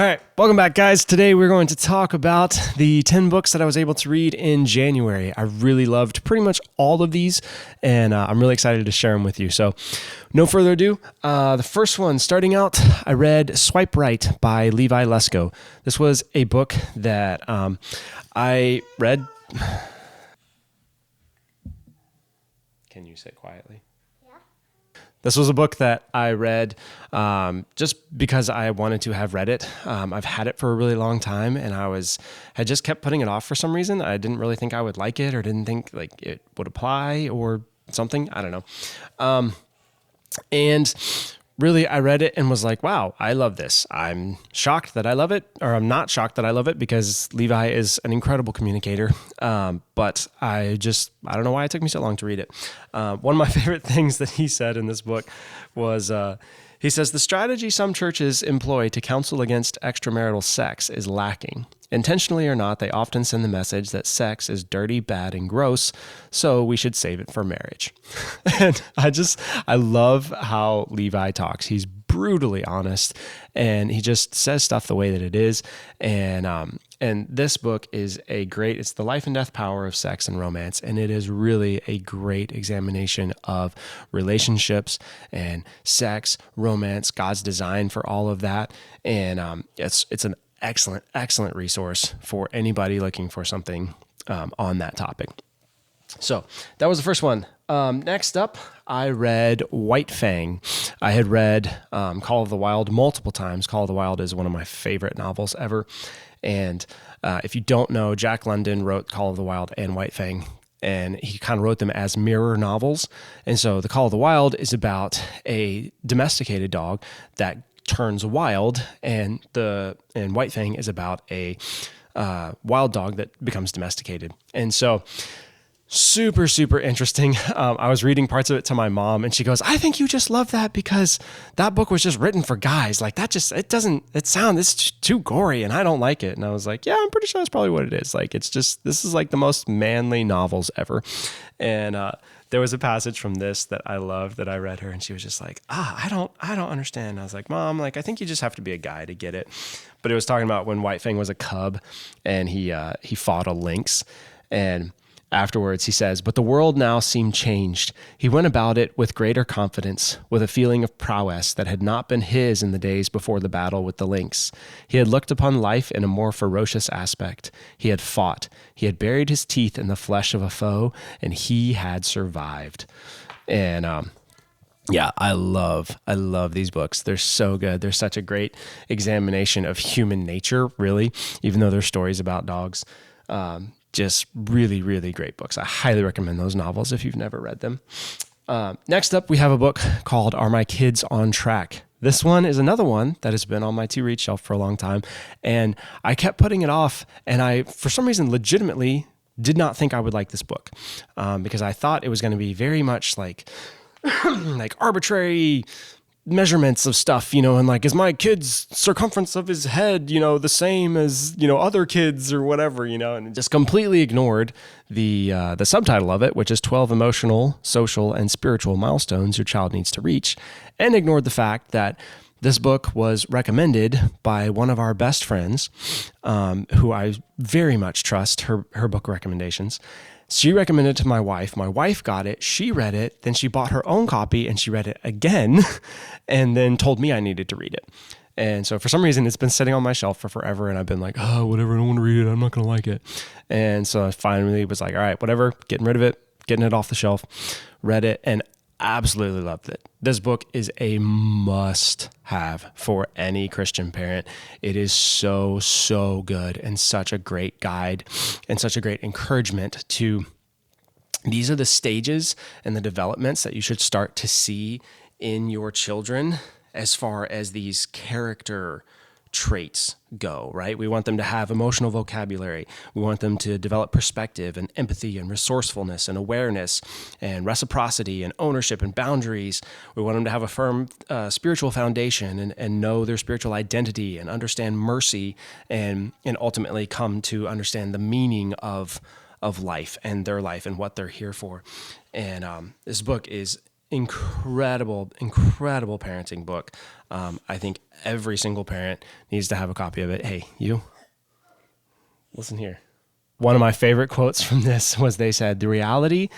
All right, welcome back, guys. Today we're going to talk about the 10 books that I was able to read in January. I really loved pretty much all of these, and I'm really excited to share them with you. So no further ado, the first one, starting out, I read Swipe Right by Levi Lusko. This was a book that I read. Can you sit quietly? This was a book that I read just because I wanted to have read it. I've had it for a really long time, and had just kept putting it off for some reason. I didn't really think I would like it, or didn't think like it would apply or something. I don't know. And really, I read it and was like, wow, I love this. I'm shocked that I love it, or I'm not shocked that I love it because Levi is an incredible communicator. But I don't know why it took me so long to read it. One of my favorite things that he said in this book was, he says, the strategy some churches employ to counsel against extramarital sex is lacking. Intentionally or not, they often send the message that sex is dirty, bad, and gross, so we should save it for marriage. And I love how Levi talks. He's brutally honest, and he just says stuff the way that it is. And this book is it's the life and death power of sex and romance, and it is really a great examination of relationships and sex, romance, God's design for all of that. And it's an excellent resource for anybody looking for something on that topic. So that was the first one. Next up, I read White Fang. I had read Call of the Wild multiple times. Call of the Wild is one of my favorite novels ever. And if you don't know, Jack London wrote Call of the Wild and White Fang, and he kind of wrote them as mirror novels. And so the Call of the Wild is about a domesticated dog that turns wild, and White Fang is about a wild dog that becomes domesticated. And so super, super interesting. I was reading parts of it to my mom, and she goes, I think you just love that because that book was just written for guys. Like it's too gory, and I don't like it. And I was like, yeah, I'm pretty sure that's probably what it is. Like, this is like the most manly novels ever. And there was a passage from this that I loved that I read her, and she was just like, I don't understand. And I was like, Mom, like, I think you just have to be a guy to get it. But it was talking about when White Fang was a cub, and he fought a lynx, and afterwards, he says, but the world now seemed changed. He went about it with greater confidence, with a feeling of prowess that had not been his in the days before the battle with the lynx. He had looked upon life in a more ferocious aspect. He had fought. He had buried his teeth in the flesh of a foe, and he had survived. And yeah, I love these books. They're so good. They're such a great examination of human nature, really, even though they're stories about dogs. Just really, really great books. I highly recommend those novels if you've never read them. Next up, we have a book called Are My Kids on Track? This one is another one that has been on my to-read shelf for a long time, and I kept putting it off, and I, for some reason, legitimately did not think I would like this book because I thought it was going to be very much like arbitrary measurements of stuff, and like, is my kid's circumference of his head, the same as, other kids or whatever, and just completely ignored the subtitle of it, which is 12 emotional, social, and spiritual milestones your child needs to reach, and ignored the fact that this book was recommended by one of our best friends, who I very much trust her book recommendations. She recommended it to my wife. My wife got it. She read it. Then she bought her own copy and she read it again and then told me I needed to read it. And so for some reason, it's been sitting on my shelf for forever. And I've been like, oh, whatever. I don't want to read it. I'm not going to like it. And so I finally was like, all right, whatever, getting rid of it, getting it off the shelf, read it, and absolutely loved it. This book is a must-have for any Christian parent. It is so, so good and such a great guide and such a great encouragement to these are the stages and the developments that you should start to see in your children as far as these character traits go, right? We want them to have emotional vocabulary. We want them to develop perspective and empathy and resourcefulness and awareness and reciprocity and ownership and boundaries. We want them to have a firm spiritual foundation and know their spiritual identity and understand mercy and ultimately come to understand the meaning of life and their life and what they're here for. And this book is incredible parenting book. I think every single parent needs to have a copy of it. Hey, you, listen here. One of my favorite quotes from this was they said, "The reality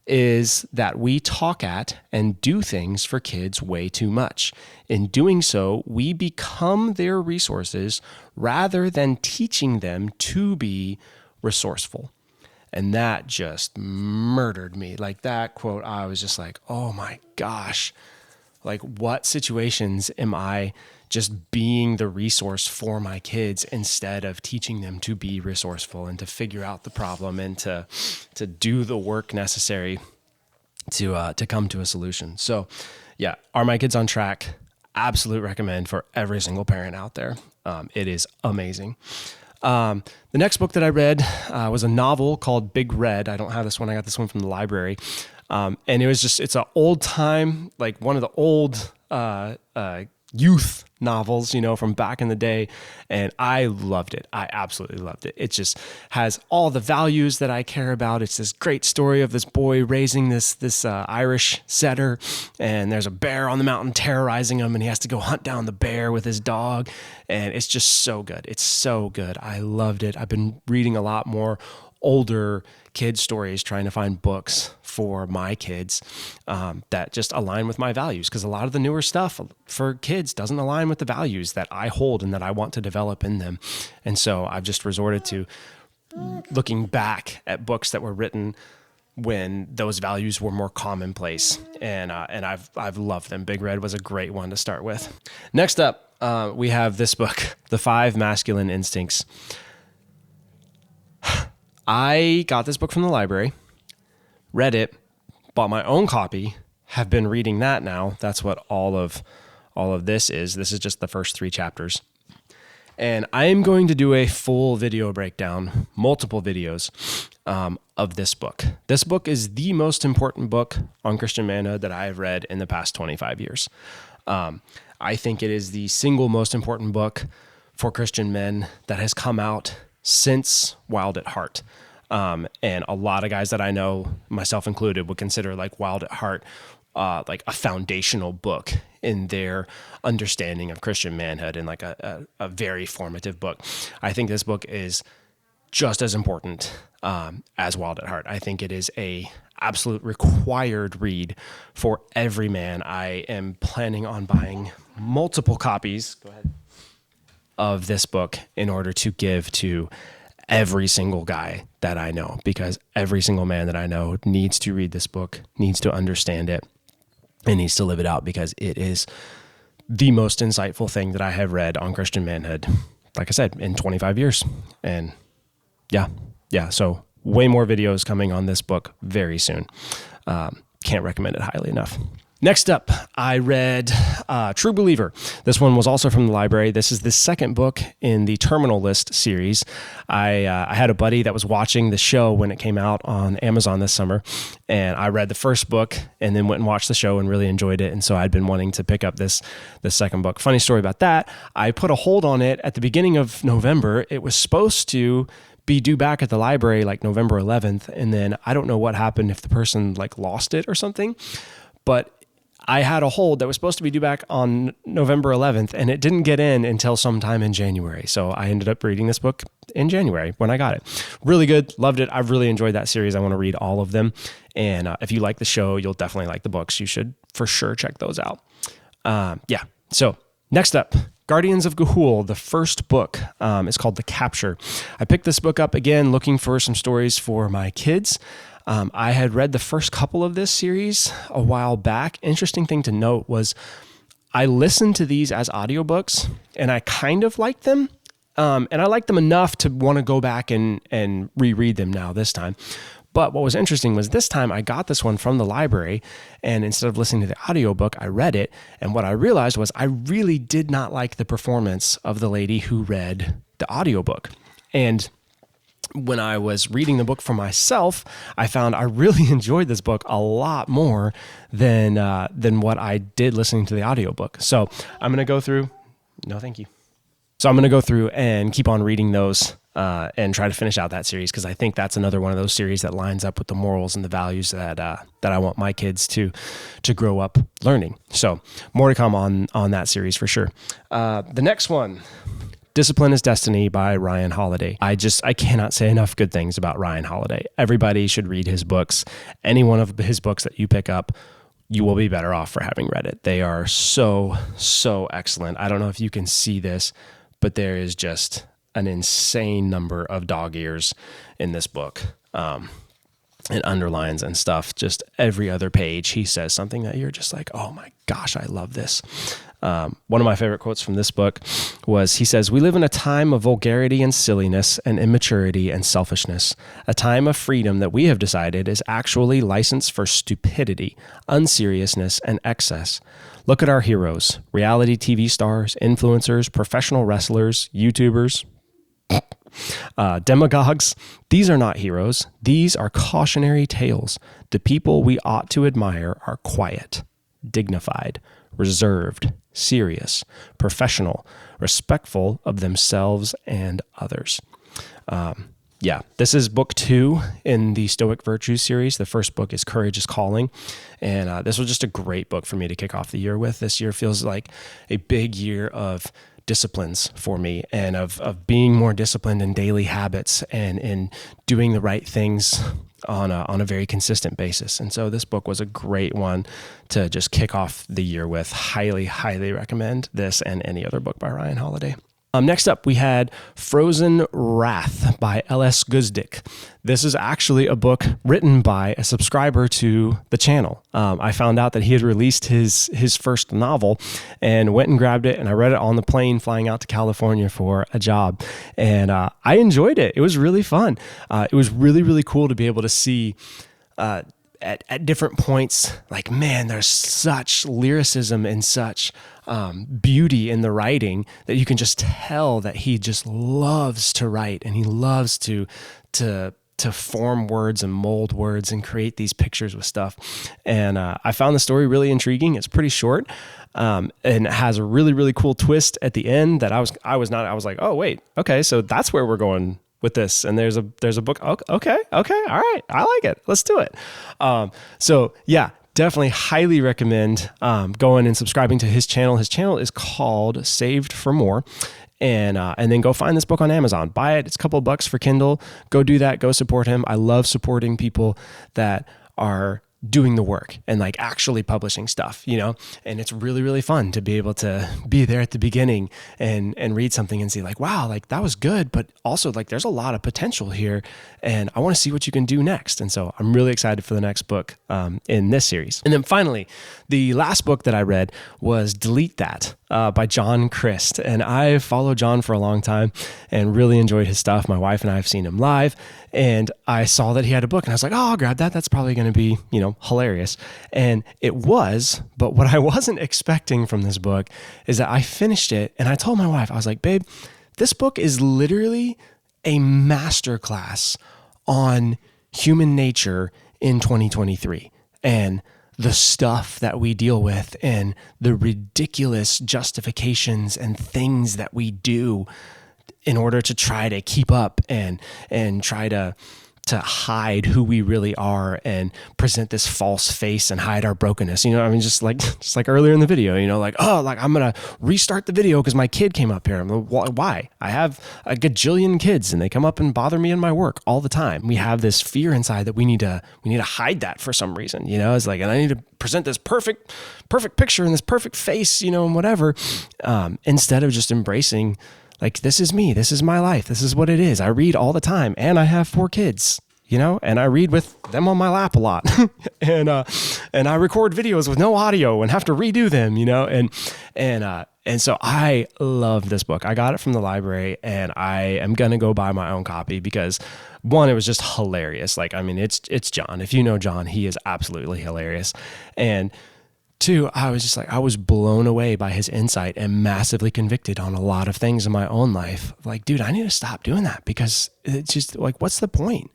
is that we talk at and do things for kids way too much. In doing so, we become their resources rather than teaching them to be resourceful." And that just murdered me. Like that quote, I was just like, oh my gosh, like what situations am I just being the resource for my kids instead of teaching them to be resourceful and to figure out the problem and to do the work necessary to come to a solution. So yeah, Are My Kids on Track? Absolute recommend for every single parent out there. It is amazing. The next book that I read was a novel called Big Red. I don't have this one. I got this one from the library. And it's an old time, like one of the old youth novels, from back in the day. And I loved it. I absolutely loved it. It just has all the values that I care about. It's this great story of this boy raising this Irish setter, and there's a bear on the mountain terrorizing him, and he has to go hunt down the bear with his dog. And it's just so good. It's so good. I loved it. I've been reading a lot more older kid stories, trying to find books for my kids that just align with my values, because a lot of the newer stuff for kids doesn't align with the values that I hold and that I want to develop in them. And so I've just resorted to looking back at books that were written when those values were more commonplace, and I've loved them. Big Red was a great one to start with. Next up, we have this book, The 5 Masculine Instincts. I got this book from the library, read it, bought my own copy, have been reading that now. That's what all of this is. This is just the first 3 chapters. And I am going to do a full video breakdown, multiple videos, of this book. This book is the most important book on Christian manhood that I have read in the past 25 years. I think it is the single most important book for Christian men that has come out since Wild at Heart. And a lot of guys that I know, myself included, would consider like Wild at Heart like a foundational book in their understanding of Christian manhood, and like a very formative book. I think this book is just as important as Wild at Heart. I think it is a absolute required read for every man. I am planning on buying multiple copies. Go ahead. Of this book in order to give to every single guy that I know, because every single man that I know needs to read this book, needs to understand it, and needs to live it out, because it is the most insightful thing that I have read on Christian manhood, like I said, in 25 years. And yeah. So way more videos coming on this book very soon. Can't recommend it highly enough. Next up, I read True Believer. This one was also from the library. This is the second book in the Terminal List series. I had a buddy that was watching the show when it came out on Amazon this summer, and I read the first book and then went and watched the show and really enjoyed it. And so I'd been wanting to pick up this second book. Funny story about that, I put a hold on it at the beginning of November. It was supposed to be due back at the library like November 11th, and then I don't know what happened, if the person like lost it or something, but I had a hold that was supposed to be due back on November 11th, and it didn't get in until sometime in January. So I ended up reading this book in January when I got it. Really good. Loved it. I've really enjoyed that series. I want to read all of them. And if you like the show, you'll definitely like the books. You should for sure check those out. So next up, Guardians of Ga'Hoole, the first book, is called The Capture. I picked this book up again, looking for some stories for my kids. I had read the first couple of this series a while back. Interesting thing to note was I listened to these as audiobooks, and I kind of liked them. And I liked them enough to want to go back and reread them now this time. But what was interesting was this time I got this one from the library, and instead of listening to the audiobook, I read it. And what I realized was I really did not like the performance of the lady who read the audiobook. And when I was reading the book for myself, I found I really enjoyed this book a lot more than what I did listening to the audiobook. So I'm going to go through. No, thank you. So I'm going to go through and keep on reading those and try to finish out that series, because I think that's another one of those series that lines up with the morals and the values that I want my kids to grow up learning. So more to come on that series for sure. The next one, Discipline is Destiny by Ryan Holiday. I cannot say enough good things about Ryan Holiday. Everybody should read his books. Any one of his books that you pick up, you will be better off for having read it. They are so, so excellent. I don't know if you can see this, but there is just an insane number of dog ears in this book, and underlines and stuff. Just every other page, he says something that you're just like, oh my gosh, I love this. One of my favorite quotes from this book was, he says, "We live in a time of vulgarity and silliness and immaturity and selfishness, a time of freedom that we have decided is actually license for stupidity, unseriousness, and excess. Look at our heroes, reality TV stars, influencers, professional wrestlers, YouTubers, demagogues. These are not heroes. These are cautionary tales. The people we ought to admire are quiet, dignified, reserved, serious, professional, respectful of themselves and others." This is book 2 in the Stoic Virtues series. The first book is Courage is Calling. And this was just a great book for me to kick off the year with. This year feels like a big year of disciplines for me, and of being more disciplined in daily habits and in doing the right things on a very consistent basis. And so this book was a great one to just kick off the year with. Highly, highly recommend this and any other book by Ryan Holiday. Next up, we had Frozen Wrath by L.S. Gozdich. This is actually a book written by a subscriber to the channel. I found out that he had released his first novel and went and grabbed it, and I read it on the plane flying out to California for a job. And I enjoyed it. It was really fun. It was really, really cool to be able to see at different points, like, man, there's such lyricism and such beauty in the writing that you can just tell that he just loves to write, and he loves to form words and mold words and create these pictures with stuff. And I found the story really intriguing. It's pretty short, and it has a really, really cool twist at the end that I was like, oh wait, okay, so that's where we're going with this. And there's a book. Okay, all right, I like it. Let's do it. So yeah, definitely highly recommend going and subscribing to his channel. His channel is called Saved for More. And then go find this book on Amazon. Buy it. It's a couple of bucks for Kindle. Go do that. Go support him. I love supporting people that are doing the work and like actually publishing stuff, and it's really, really fun to be able to be there at the beginning and read something and see like, wow, like that was good, but also like there's a lot of potential here and I want to see what you can do next. And so I'm really excited for the next book in this series. And then finally, the last book that I read was Delete That by John Crist. And I followed John for a long time and really enjoyed his stuff. My wife and I have seen him live, and I saw that he had a book and I was like, oh, I'll grab that. That's probably going to be, hilarious. And it was, but what I wasn't expecting from this book is that I finished it and I told my wife, I was like, babe, this book is literally a masterclass on human nature in 2023 and the stuff that we deal with and the ridiculous justifications and things that we do in order to try to keep up and try to hide who we really are and present this false face and hide our brokenness. Just like earlier in the video, I'm going to restart the video because my kid came up here. I'm like, why? I have a gajillion kids and they come up and bother me in my work all the time. We have this fear inside that we need to hide that for some reason, it's like, and I need to present this perfect picture and this perfect face, and whatever, instead of just embracing like, this is me, this is my life, this is what it is. I read all the time and I have 4 kids, and I read with them on my lap a lot and I record videos with no audio and have to redo them, and so I love this book. I got it from the library and I am going to go buy my own copy because one, it was just hilarious. Like, it's John. If you know John, he is absolutely hilarious. And 2, I was just like, I was blown away by his insight and massively convicted on a lot of things in my own life. Like, dude, I need to stop doing that because it's just like, what's the point?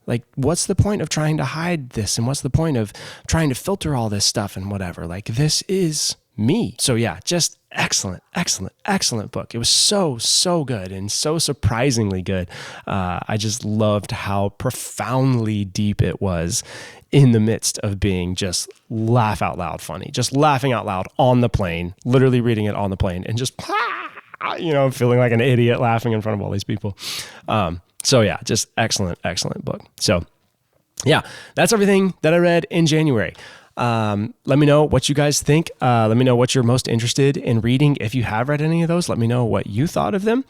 Like, what's the point of trying to hide this? And what's the point of trying to filter all this stuff and whatever? Like, this is me. So yeah, just excellent, excellent, excellent book. It was so good and so surprisingly good. I just loved how profoundly deep it was in the midst of being just laugh out loud funny, just laughing out loud on the plane, literally reading it on the plane and just, feeling like an idiot laughing in front of all these people. So yeah, just excellent, excellent book. So yeah, that's everything that I read in January. Let me know what you guys think. Let me know what you're most interested in reading. If you have read any of those, let me know what you thought of them.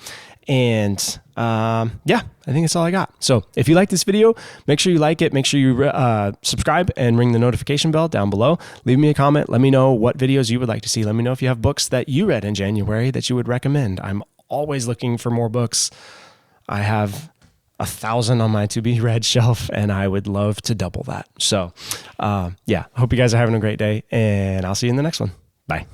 And yeah, I think that's all I got. So if you like this video, make sure you like it. Make sure you subscribe and ring the notification bell down below. Leave me a comment. Let me know what videos you would like to see. Let me know if you have books that you read in January that you would recommend. I'm always looking for more books. I have 1,000 on my to be read shelf, and I would love to double that. So yeah, hope you guys are having a great day, and I'll see you in the next one. Bye.